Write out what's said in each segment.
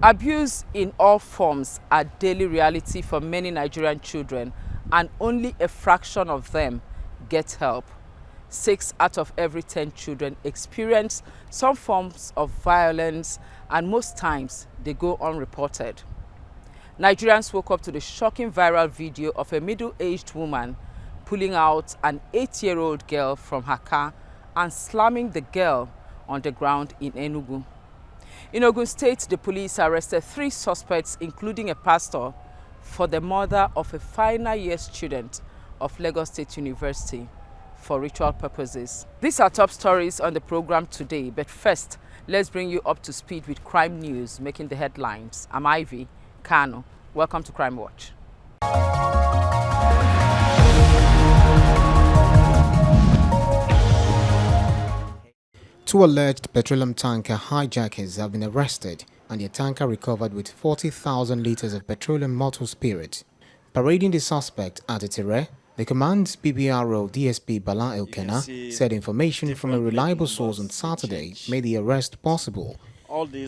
Abuse in all forms are daily reality for many Nigerian children, and only a fraction of them get help. 6 out of every 10 children experience some forms of violence, and most times they go unreported. Nigerians woke up to the shocking viral video of a middle-aged woman pulling out an 8-year-old girl from her car and slamming the girl on the ground in Enugu. In Ogun State, the police arrested 3 suspects, including a pastor, for the murder of a final year student of Lagos State University for ritual purposes. These are top stories on the program today, but first, let's bring you up to speed with crime news making the headlines. I'm Ivy Kano. Welcome to Crime Watch. Two alleged petroleum tanker hijackers have been arrested, and their tanker recovered with 40,000 litres of petroleum motor spirit. Parading the suspect at Itire, the command's BBRO DSP Bala Elkena said information from a reliable source on Saturday made the arrest possible.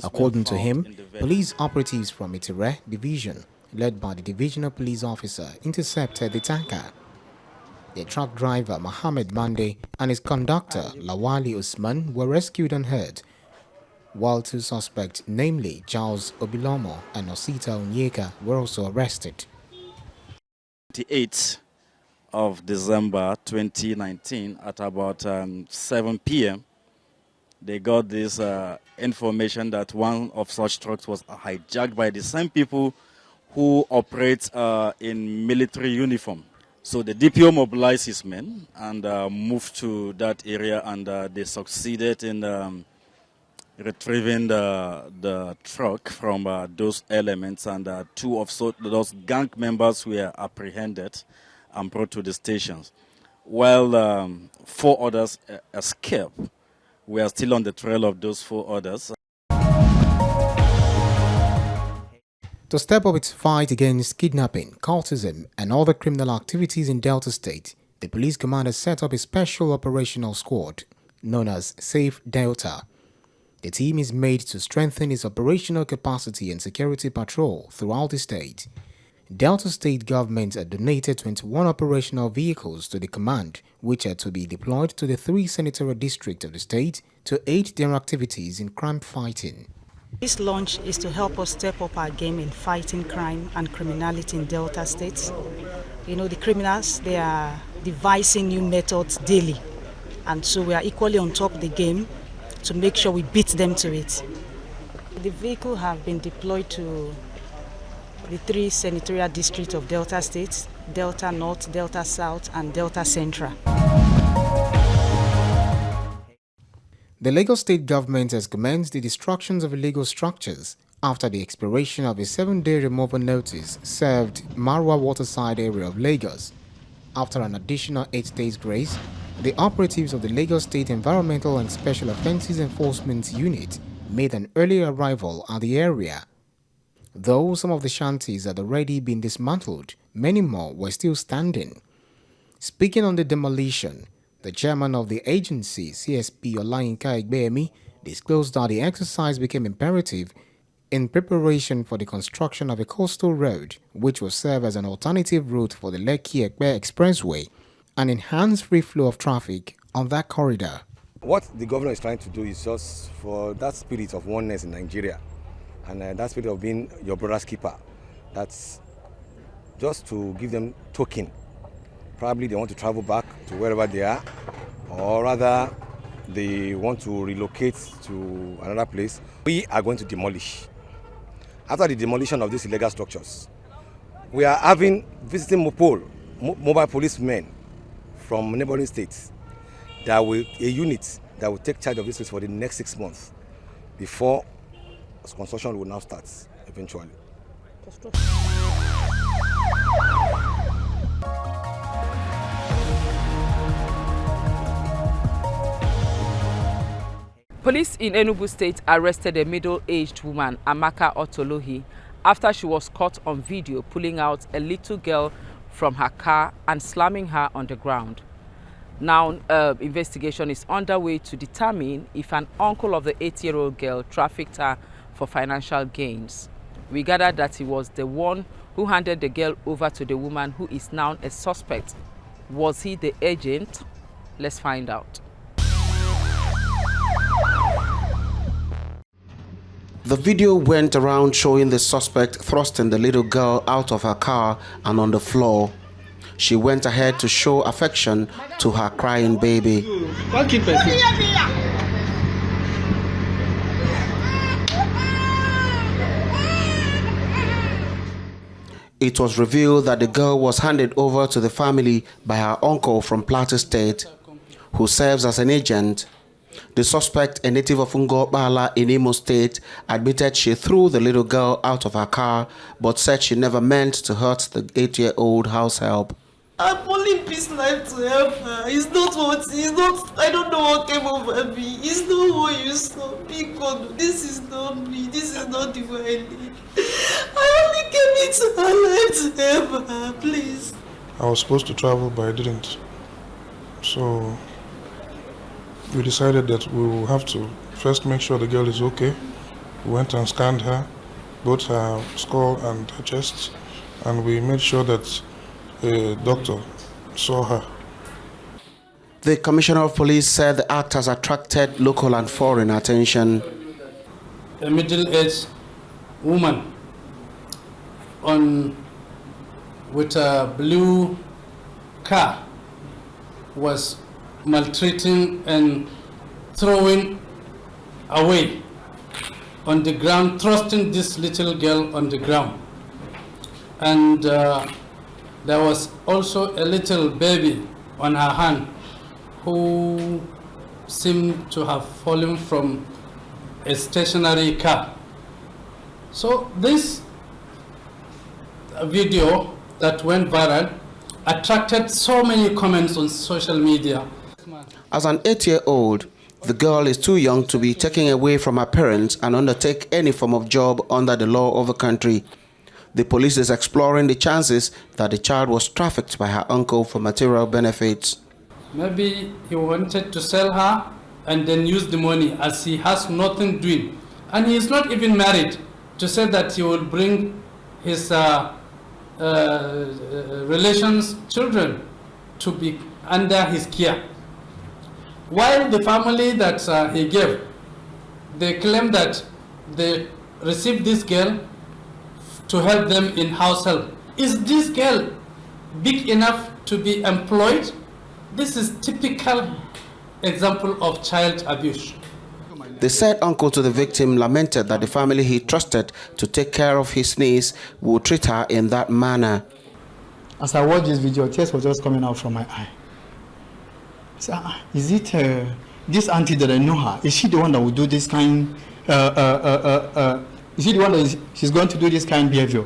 According to him, police operatives from Itire Division, led by the divisional police officer, intercepted the tanker. The truck driver Mohammed Mande and his conductor Lawali Usman were rescued unhurt, while 2 suspects, namely Charles Obilomo and Osita Onyeka, were also arrested. 28th of December 2019 at about 7 p.m. they got this information that one of such trucks was hijacked by the same people who operate in military uniform. So the DPO mobilized his men and moved to that area, and they succeeded in retrieving the truck from those elements, and 2 of those gang members were apprehended and brought to the stations. While 4 others escaped, we are still on the trail of those 4 others. To step up its fight against kidnapping, cultism, and other criminal activities in Delta State, the police command has set up a special operational squad known as Safe Delta. The team is made to strengthen its operational capacity and security patrol throughout the state. Delta State government had donated 21 operational vehicles to the command, which are to be deployed to the 3 senatorial districts of the state to aid their activities in crime fighting. This launch is to help us step up our game in fighting crime and criminality in Delta States. You know, the criminals, they are devising new methods daily, and so we are equally on top of the game to make sure we beat them to it. The vehicle have been deployed to the 3 senatorial districts of Delta States: Delta North, Delta South, and Delta Central. The Lagos State government has commenced the destructions of illegal structures after the expiration of a 7-day removal notice served Marwa waterside area of Lagos. After an additional 8 days grace, the operatives of the Lagos State Environmental and Special Offences Enforcement Unit made an early arrival at the area. Though some of the shanties had already been dismantled, many more were still standing. Speaking on the demolition, the chairman of the agency, CSP Olayinka Egbeyemi, disclosed that the exercise became imperative in preparation for the construction of a coastal road, which will serve as an alternative route for the Lekki-Ekpe Expressway and enhance free flow of traffic on that corridor. What the governor is trying to do is just for that spirit of oneness in Nigeria, and that spirit of being your brother's keeper. That's just to give them token. Probably they want to travel back to wherever they are, or rather they want to relocate to another place. We are going to demolish. After the demolition of these illegal structures, we are having visiting mobile policemen from neighboring states, a unit that will take charge of this place for the next 6 months before construction will now start eventually. Police in Enugu State arrested a middle-aged woman, Amaka Otolohi, after she was caught on video pulling out a little girl from her car and slamming her on the ground. Now, investigation is underway to determine if an uncle of the 8-year-old girl trafficked her for financial gains. We gathered that he was the one who handed the girl over to the woman who is now a suspect. Was he the agent? Let's find out. The video went around showing the suspect thrusting the little girl out of her car and on the floor. She went ahead to show affection to her crying baby. It was revealed that the girl was handed over to the family by her uncle from Plateau State, who serves as an agent. The suspect, a native of Ngobala in Imo State, admitted she threw the little girl out of her car, but said she never meant to hurt the 8-year-old house help. I'm only peace life to help her. I don't know what came over me. It's not what you saw. Because this is not me. This is not the way I live. I only came into her life to help her, please. I was supposed to travel, but I didn't. So we decided that we will have to first make sure the girl is okay. We went and scanned her, both her skull and her chest, and we made sure that a doctor saw her. The Commissioner of Police said the act has attracted local and foreign attention. A middle-aged woman with a blue car was maltreating and throwing away on the ground, thrusting this little girl on the ground. And there was also a little baby on her hand who seemed to have fallen from a stationary car. So this video that went viral attracted so many comments on social media. As an 8-year-old, the girl is too young to be taken away from her parents and undertake any form of job under the law of the country. The police is exploring the chances that the child was trafficked by her uncle for material benefits. Maybe he wanted to sell her and then use the money, as he has nothing doing. And he is not even married, to say that he will bring his relations' children to be under his care. While the family that he gave, they claim that they received this girl to help them in house help. Is this girl big enough to be employed? This is typical example of child abuse. The said uncle to the victim lamented that the family he trusted to take care of his niece would treat her in that manner. As I watched this video, tears were just coming out from my eye. I said, is it this auntie that I know her? Is she the one that will do this kind? Is she the one that she's going to do this kind of behavior?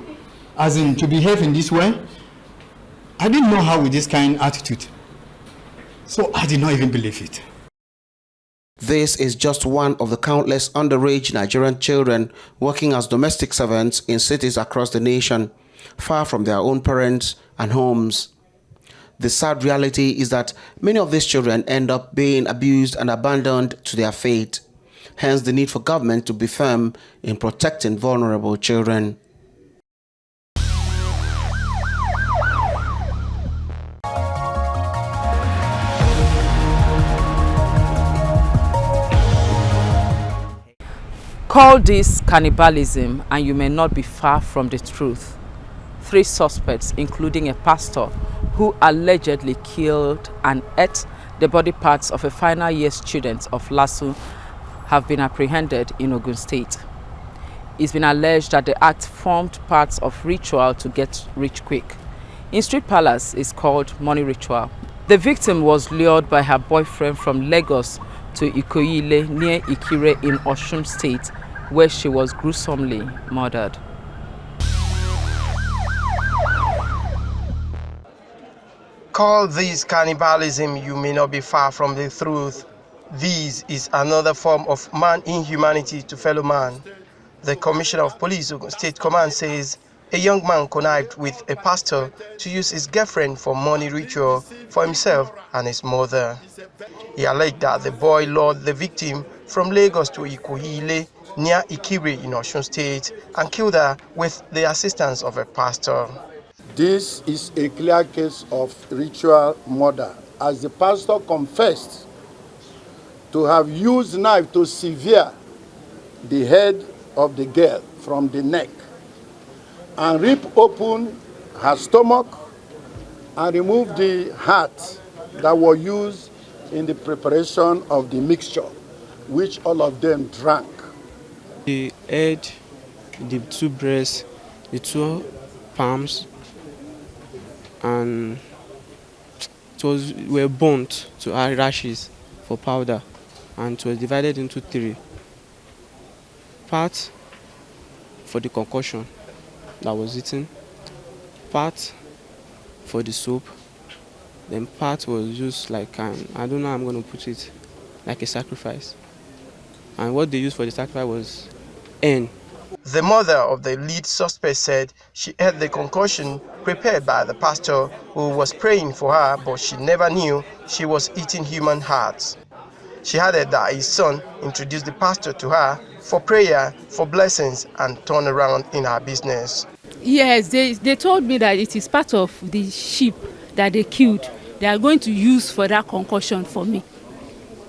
As in, to behave in this way? I didn't know her with this kind of attitude. So I did not even believe it. This is just one of the countless underage Nigerian children working as domestic servants in cities across the nation, far from their own parents and homes. The sad reality is that many of these children end up being abused and abandoned to their fate. Hence the need for government to be firm in protecting vulnerable children. Call this cannibalism and you may not be far from the truth. 3 suspects, including a pastor who allegedly killed and ate the body parts of a final year student of LASU, have been apprehended in Ogun State. It's been alleged that the act formed part of ritual to get rich quick. In Street Palace, it's called money ritual. The victim was lured by her boyfriend from Lagos to Ikoyile near Ikire in Osun State, where she was gruesomely murdered. Call this cannibalism, you may not be far from the truth. This is another form of man inhumanity to fellow man. The Commissioner of Police Ogun State Command says a young man connived with a pastor to use his girlfriend for money ritual for himself and his mother. He alleged that the boy lured the victim from Lagos to Ikohile near Ikire in Osun State and killed her with the assistance of a pastor. This is a clear case of ritual murder, as the pastor confessed to have used knife to sever the head of the girl from the neck and rip open her stomach and remove the heart that was used in the preparation of the mixture, which all of them drank. The head, the two breasts, the two palms, and were burnt to ashes for powder, and it was divided into three. Part for the concoction that was eaten, part for the soup, then part was used like I don't know how I'm going to put it, like a sacrifice. And what they used for the sacrifice was hen. The mother of the lead suspect said she ate the concoction prepared by the pastor who was praying for her, but she never knew she was eating human hearts. She added that his son introduced the pastor to her for prayer, for blessings, and turnaround in her business. Yes, they told me that it is part of the sheep that they killed. They are going to use for that concoction for me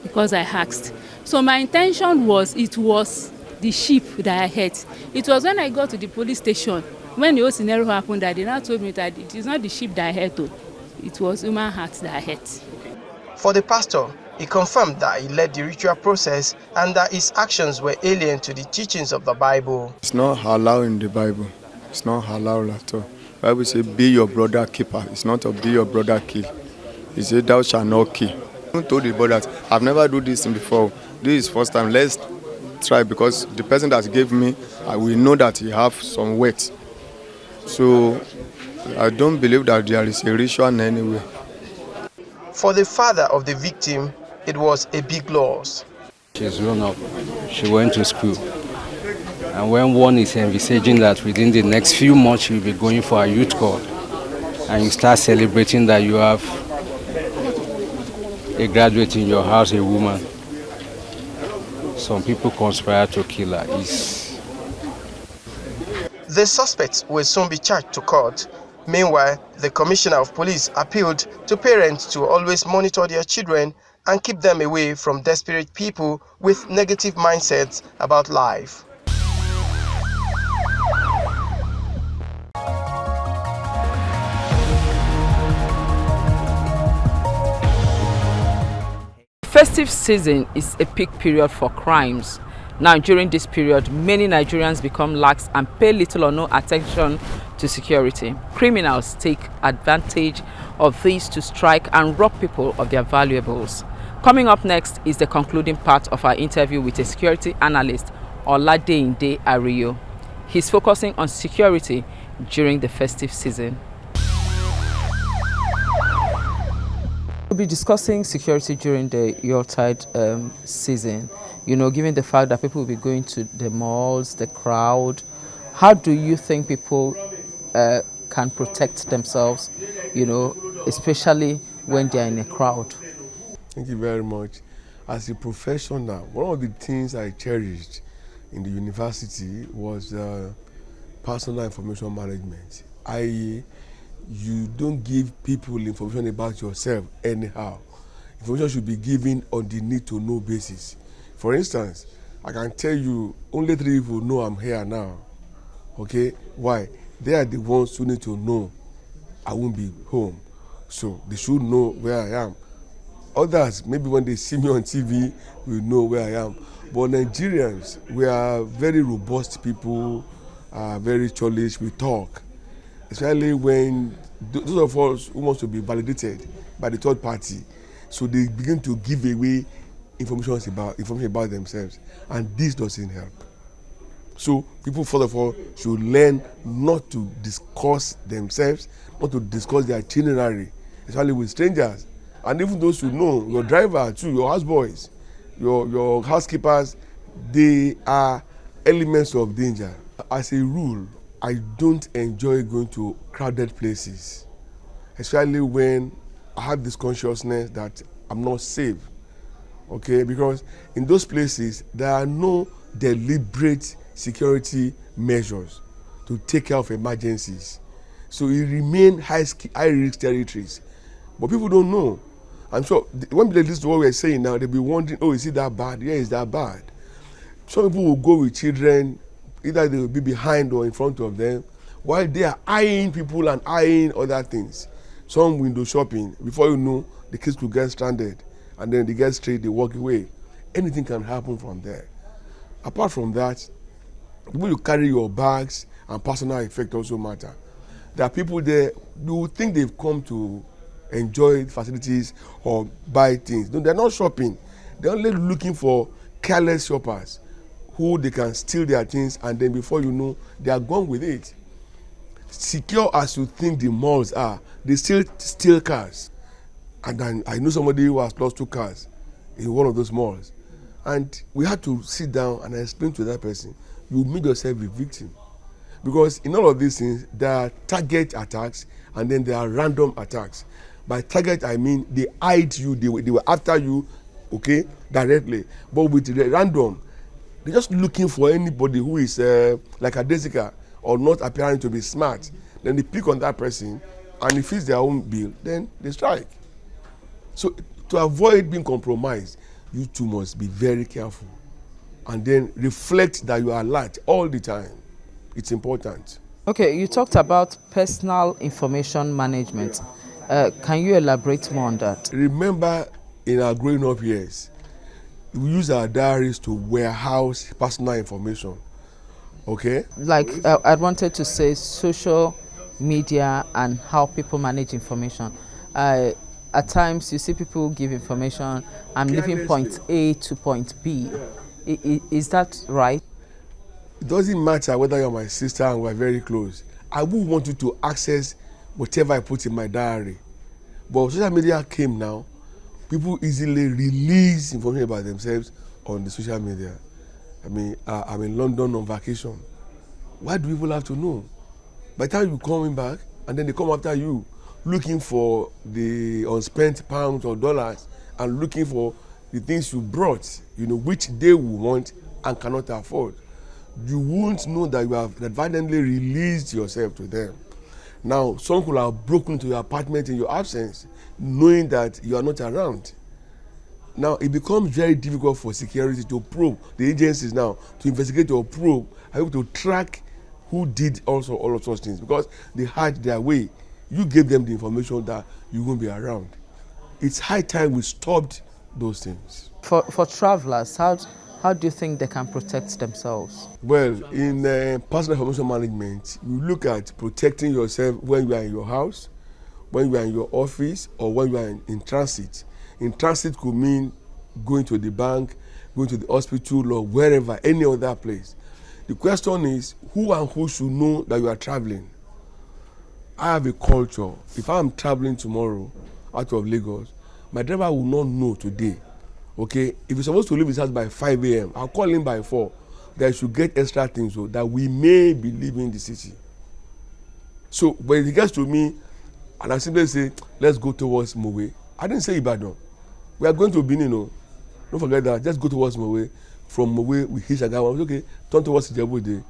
because I asked. So my intention was it was the sheep that I ate. It was when I got to the police station, when the whole scenario happened, that they now told me that it is not the sheep that I ate, it was human hearts that I ate. For the pastor, he confirmed that he led the ritual process and that his actions were alien to the teachings of the Bible. It's not allowed in the Bible. It's not allowed at all. The Bible says, be your brother keeper. It's not to be your brother kill. It says, thou shalt not kill. I told the boy that I've never done this thing before. This is first time. Let's try, because the person that gave me, I will know that he have some weight. So I don't believe that there is a ritual in any way. For the father of the victim, it was a big loss. She's grown up. She went to school. And when one is envisaging that within the next few months you'll be going for a youth call, and you start celebrating that you have a graduate in your house, a woman, some people conspire to kill her. The suspects will soon be charged to court. Meanwhile, the Commissioner of Police appealed to parents to always monitor their children and keep them away from desperate people with negative mindsets about life. Festive season is a peak period for crimes. Now, during this period, many Nigerians become lax and pay little or no attention to security. Criminals take advantage of this to strike and rob people of their valuables. Coming up next is the concluding part of our interview with a security analyst, Oladeinde Ariyo. He's focusing on security during the festive season. We'll be discussing security during the Yuletide season. You know, given the fact that people will be going to the malls, the crowd, how do you think people can protect themselves, you know, especially when they're in a crowd? Thank you very much. As a professional, one of the things I cherished in the university was personal information management, i.e., you don't give people information about yourself anyhow. Information should be given on the need-to-know basis. For instance, I can tell you only 3 people know I'm here now. Okay? Why? They are the ones who need to know I won't be home. So they should know where I am. Others, maybe when they see me on TV, will know where I am. But Nigerians, we are very robust people, very churlish, we talk. Especially when those of us who want to be validated by the third party, so they begin to give away information about themselves, and this doesn't help. So people, first of all, should learn not to discuss themselves, not to discuss their itinerary, especially with strangers, and even those who know your driver too, your houseboys, your housekeepers, they are elements of danger. As a rule, I don't enjoy going to crowded places, especially when I have this consciousness that I'm not safe, okay? Because in those places, there are no deliberate security measures to take care of emergencies. So it remain high risk territories. But people don't know. I'm sure when they listen to what we're saying now, they'll be wondering, oh, is it that bad? Yeah, it's that bad. Some people will go with children, either they will be behind or in front of them, while they are eyeing people and eyeing other things. Some window shopping, before you know, the kids could get stranded, and then they get straight, they walk away. Anything can happen from there. Apart from that, the way you carry your bags and personal effect also matter. There are people there, you think they've come to enjoy facilities or buy things. No, they're not shopping. They're only looking for careless shoppers who they can steal their things, and then before you know, they are gone with it. Secure as you think the malls are, they still steal cars. And then I know somebody who has lost 2 cars in one of those malls. And we had to sit down and explain to that person, you make yourself a victim. Because in all of these things, there are target attacks and then there are random attacks. By target, I mean they eyed you, they were after you, okay, directly. But with the random, they're just looking for anybody who is like a dissects or not appearing to be smart. Then they pick on that person, and if it's their own bill, then they strike. So to avoid being compromised, you too must be very careful. And then reflect that you are alert all the time. It's important. Okay, you talked about personal information management. Can you elaborate more on that? Remember, in our growing up years, we use our diaries to warehouse personal information. Okay? Like, I wanted to say social media and how people manage information. At times, you see people give information, I'm leaving point A to point B. Is that right? It doesn't matter whether you're my sister and we're very close. I would want you to access whatever I put in my diary. But social media came now, people easily release information about themselves on the social media. I mean, I'm in London on vacation. Why do people have to know? By the time you coming back, and then they come after you, looking for the unspent pounds or dollars, and looking for the things you brought, which they will want and cannot afford. You won't know that you have inadvertently released yourself to them. Now, some could have broken into your apartment in your absence, knowing that you are not around. Now, it becomes very difficult for security to probe, the agencies now, to investigate or probe, are able to track who did also all of such things, because they had their way. You gave them the information that you won't be around. It's high time we stopped those things. For travelers, how do you think they can protect themselves? Well, in personal information management, you look at protecting yourself when you are in your house, when you are in your office, or when you are in transit. In transit could mean going to the bank, going to the hospital, or wherever, any other place. The question is, who and who should know that you are traveling? I have a culture. If I am traveling tomorrow out of Lagos, my driver will not know today. Okay, if he's supposed to leave his house by 5 a.m., I'll call him by 4. That I should get extra things so that we may be leaving the city. So when he gets to me, and I simply say, let's go towards Mowe. I didn't say Ibadan. We are going to Benin. No. Don't forget that. Just go towards Mowe. From Mowe, we hit Agawa. Okay, turn towards Ijebu.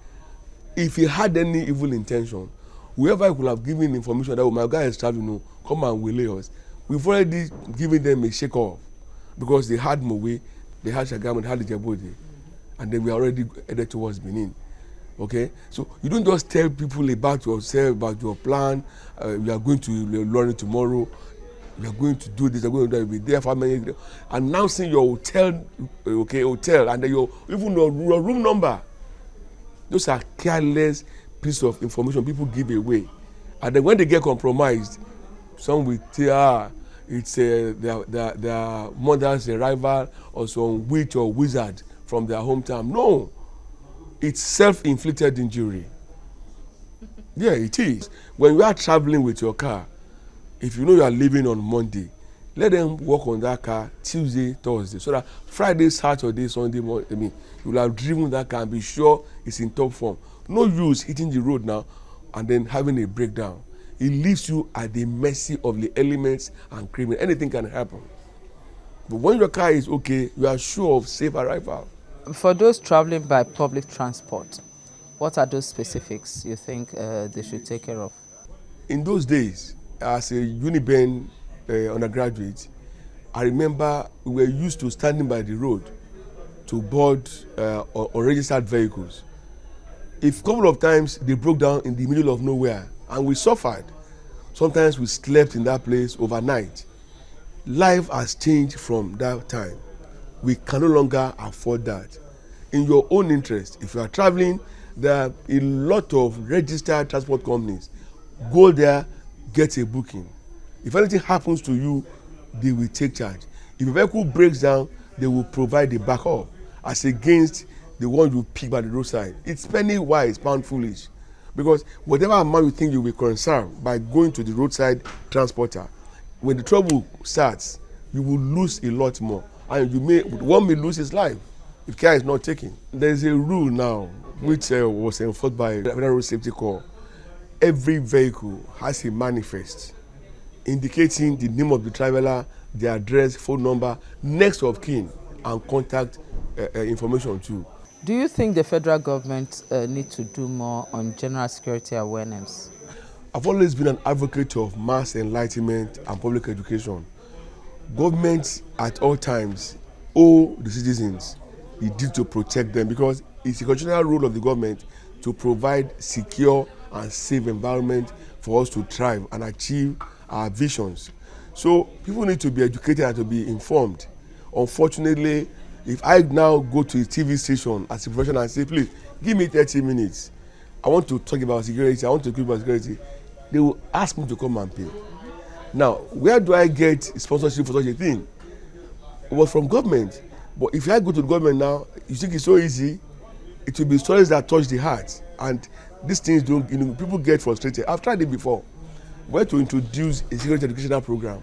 If he had any evil intention, whoever could have given information that my guy is traveling, come and waylay us. We've already given them a shake-off. Because they had Mowe, they had Shagamu, they had Ijebu, and then we are already headed towards Benin. Okay, so you don't just tell people about yourself, about your plan. We are going to learn it tomorrow. We are going to do this. We are going to be there for many. Announcing your hotel, and then even your room number. Those are careless pieces of information people give away, and then when they get compromised, some will say, it's their mother's arrival or some witch or wizard from their hometown. No, it's self-inflicted injury. Yeah, it is. When you are traveling with your car, if you know you are leaving on Monday, let them work on that car Tuesday, Thursday, so that Friday, Saturday, Sunday morning, you will have driven that car and be sure it's in top form. No use hitting the road now and then having a breakdown. It leaves you at the mercy of the elements and criminals. Anything can happen. But when your car is okay, you are sure of safe arrival. For those traveling by public transport, what are those specifics you think they should take care of? In those days, as a Uniben undergraduate, I remember we were used to standing by the road to board unregistered vehicles. If a couple of times they broke down in the middle of nowhere and we suffered, sometimes we slept in that place overnight. Life has changed from that time. We can no longer afford that. In your own interest, if you are traveling, there are a lot of registered transport companies. Go there, get a booking. If anything happens to you, they will take charge. If a vehicle breaks down, they will provide the backup as against the one you pick by the roadside. It's penny wise, pound foolish. Because whatever amount you think you will conserve by going to the roadside transporter, when the trouble starts, you will lose a lot more. And one may lose his life if care is not taken. There is a rule now which was enforced by the Federal Road Safety Corps. Every vehicle has a manifest indicating the name of the traveler, the address, phone number, next of kin, and contact information too. Do you think the federal government need to do more on general security awareness? I've always been an advocate of mass enlightenment and public education. Governments at all times owe the citizens the duty to protect them because it's a constitutional role of the government to provide secure and safe environment for us to thrive and achieve our visions. So people need to be educated and to be informed. Unfortunately, if I now go to a TV station as a professional and say, please, give me 30 minutes. I want to talk about security, I want to talk about security. They will ask me to come and pay. Now, where do I get sponsorship for such a thing? It was from government. But if I go to the government now, you think it's so easy? It will be stories that touch the heart. And these things don't, people get frustrated. I've tried it before. We had to introduce a security educational program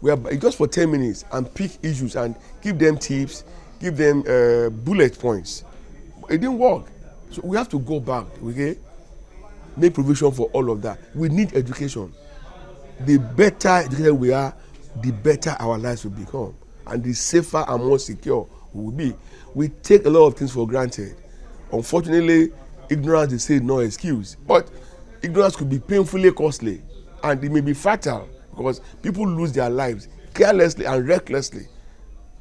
where just for 10 minutes and pick issues and give them tips, give them bullet points. It didn't work. So we have to go back, okay? Make provision for all of that. We need education. The better educated we are, the better our lives will become. And the safer and more secure we will be. We take a lot of things for granted. Unfortunately, ignorance, they say, no excuse. But ignorance could be painfully costly. And it may be fatal because people lose their lives carelessly and recklessly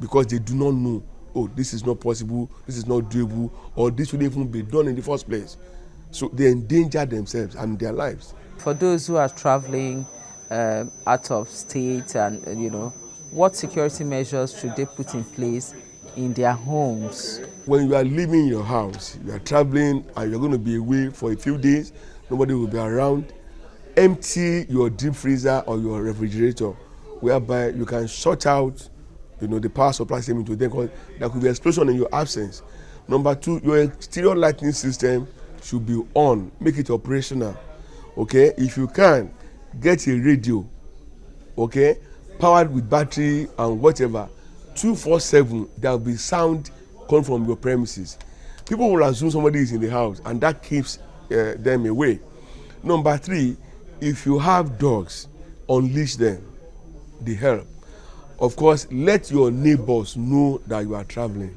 because they do not know, oh, this is not possible, this is not doable, or this shouldn't even be done in the first place. So they endanger themselves and their lives. For those who are traveling out of state and, what security measures should they put in place in their homes? When you are leaving your house, you are traveling and you're going to be away for a few days, nobody will be around, empty your deep freezer or your refrigerator, whereby you can shut out, the power supply system into them because there could be explosion in your absence. Number two, your exterior lighting system should be on, make it operational. Okay, if you can, get a radio, okay, powered with battery and whatever, 24/7, there will be sound coming from your premises. People will assume somebody is in the house and that keeps them away. Number three, if you have dogs, unleash them. They help. Of course, let your neighbors know that you are traveling,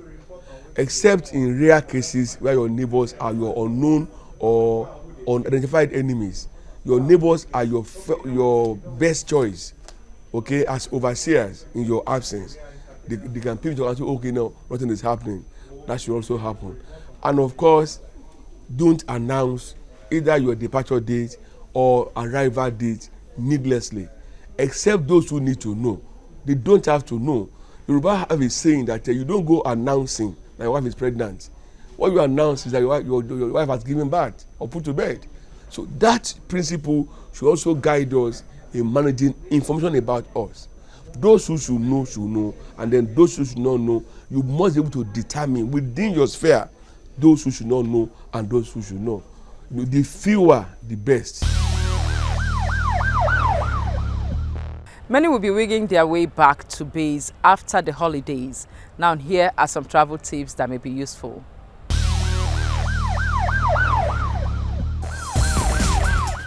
except in rare cases where your neighbors are your unknown or unidentified enemies. Your neighbors are your best choice, okay, as overseers in your absence. They can pinch you and say, okay, no, nothing is happening. That should also happen. And of course, don't announce either your departure date or arrival date needlessly, except those who need to know. They don't have to know. Yoruba have a saying that you don't go announcing that your wife is pregnant. What you announce is that your wife has given birth or put to bed. So that principle should also guide us in managing information about us. Those who should know, and then those who should not know, you must be able to determine within your sphere those who should not know and those who should know. The fewer, the best. Many will be winging their way back to base after the holidays. Now here are some travel tips that may be useful.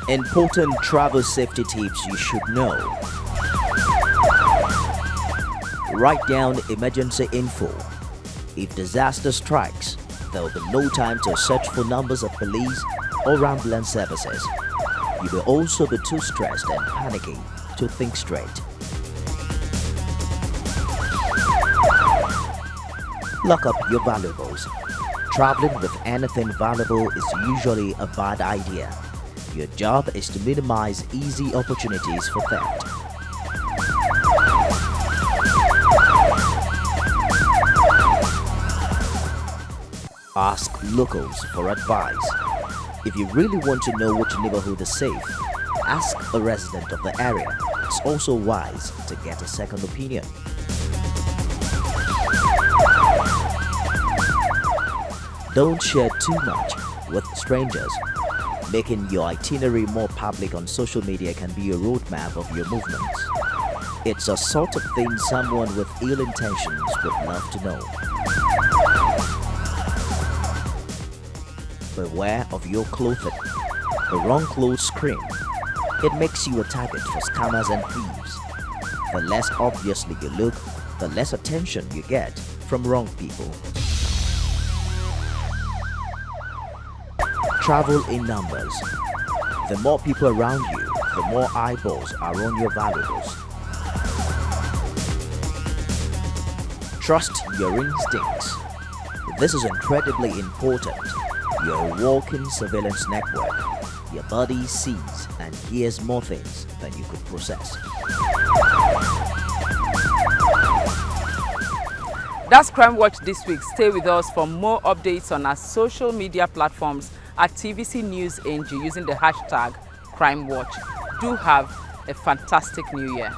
Important travel safety tips you should know. Write down emergency info. If disaster strikes, there will be no time to search for numbers of police or ambulance services. You will also be too stressed and panicky to think straight. Lock up your valuables. Traveling with anything valuable is usually a bad idea. Your job is to minimize easy opportunities for theft. Ask locals for advice. If you really want to know which neighborhood is safe, ask a resident of the area. It's also wise to get a second opinion. Don't share too much with strangers. Making your itinerary more public on social media can be a roadmap of your movements. It's a sort of thing someone with ill intentions would love to know. Beware of your clothing. The wrong clothes scream. It makes you a target for scammers and thieves. The less obviously you look, the less attention you get from wrong people. Travel in numbers. The more people around you, the more eyeballs are on your valuables. Trust your instincts. This is incredibly important. You're a walking surveillance network. Your body sees and hears more things than you could process. That's Crime Watch this week. Stay with us for more updates on our social media platforms at TVC News NG using the hashtag Crime Watch. Do have a fantastic new year.